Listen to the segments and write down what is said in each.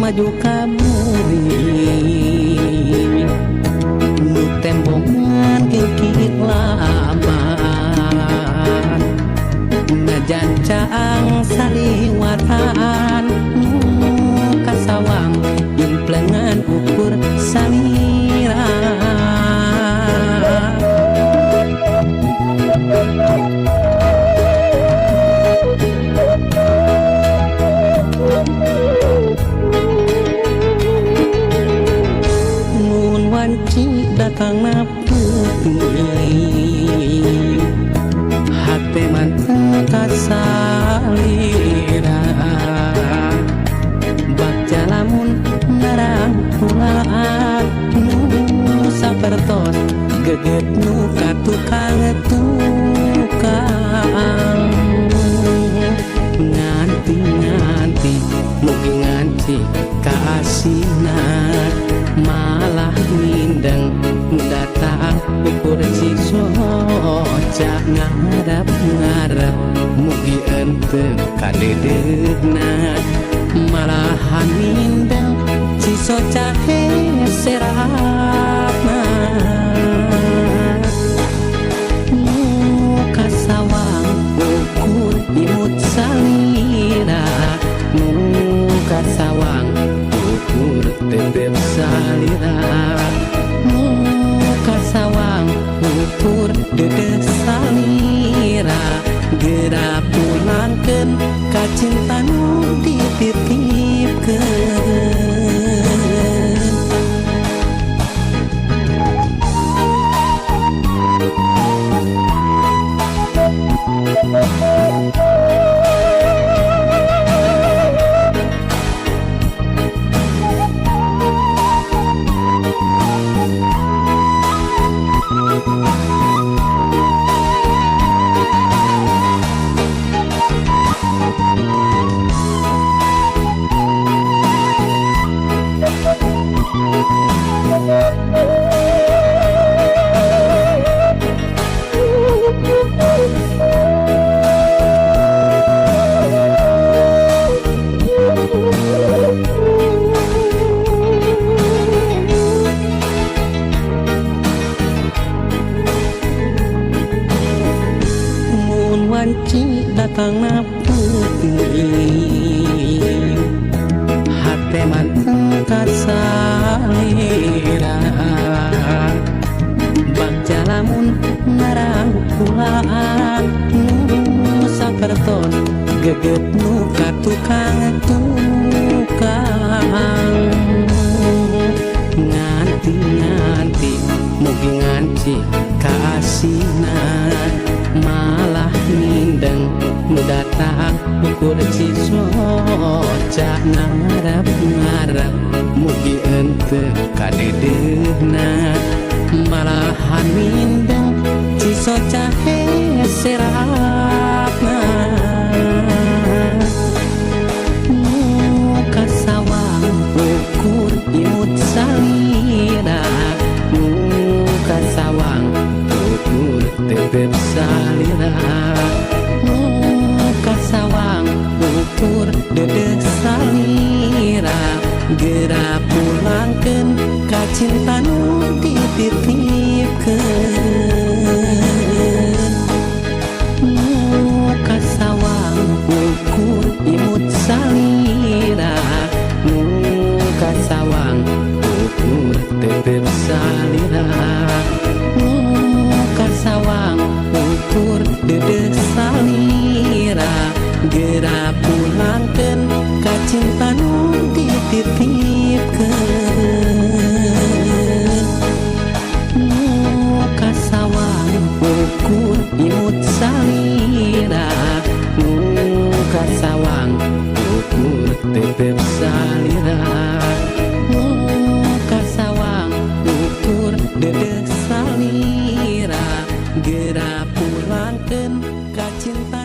maju kamuri nu tembongan kikit laban najan caang saliwatan nu kasawang implengan ukur salira datang naputui hati mantap salira baca lamun narang pulaan nu sapertos geget nu katukang tukang nganti mugi nganti kaasina malah mindeng datang ukur si soca ngarap mugi ente kadedegna malahan mindeng si soca serapna muka sawang ukur imut salira muka sawang ukur tetep salira muka sawang ukur dede salira gerak pulangkeun ka cinta nu dititipkeun. Wanci datang putih hati manteng kasalira bagja lamun narang pulaan nu saperton geget nu ka tukang nganti mugi nganci kaasina malah mindeng nu datang ukur cisoca ngarap mugi henteu kadedehna malahan mindeng cisoca heserapna muka sawang ukur imut salira muka sawang ukur tetep salira muka sawang ukur dede salira gerak pulangkeun ka cinta nu dititipkeun. Muka sawang ukur imut salira muka sawang ukur tetep salira muka sawang ukur dede salira gerak pulangkeun ka cinta nu dititipkeun. Muka sawang ukur imut salira muka sawang ukur tetep salira muka sawang ukur dede salira gerak pulangkeun ka cinta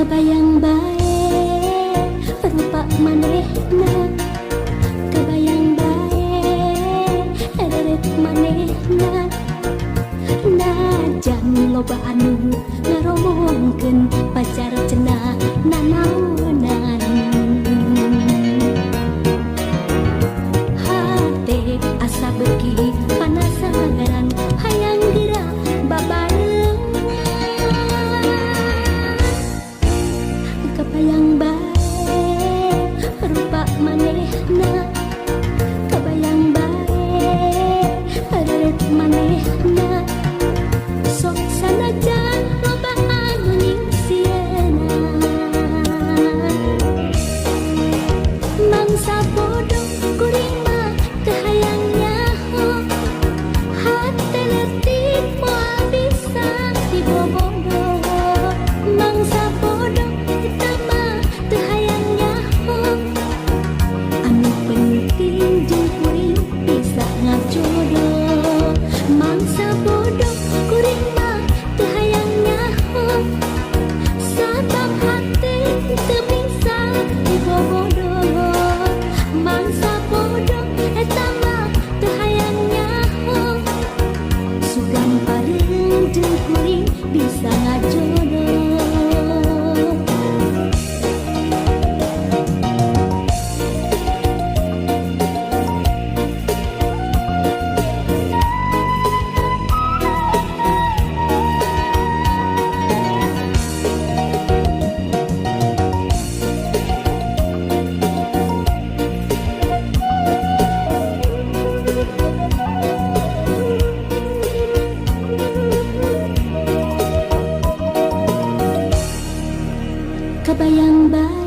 Kebayang bae rupa manehna, kebayang bae eret manehna. Najan loba anu ngaromongkeun pacar cenah nanaonan. Hate asa beuki panasaran hayang geura babarengan. Kebayang bae rupa manehna, kebayang bae eret manehna. Sok sanajan loba anu nyingsieunan, mangsa bodoh kuring mah teu hayang nyaho. Hate leutik moal bisa dibobodo, mangsa bodoh eta mah teu hayang nyaho. Anu penting jeung kuring bisa ngajodoh, mangsa bodoh kuring mah teu hayang nyaho. Sabab hate teu bisa dibobodo, mangsa bodoh eta mah teu hayang nyaho. Sugan pareung jeung kuring bisa ngajodoh. Kebayang bae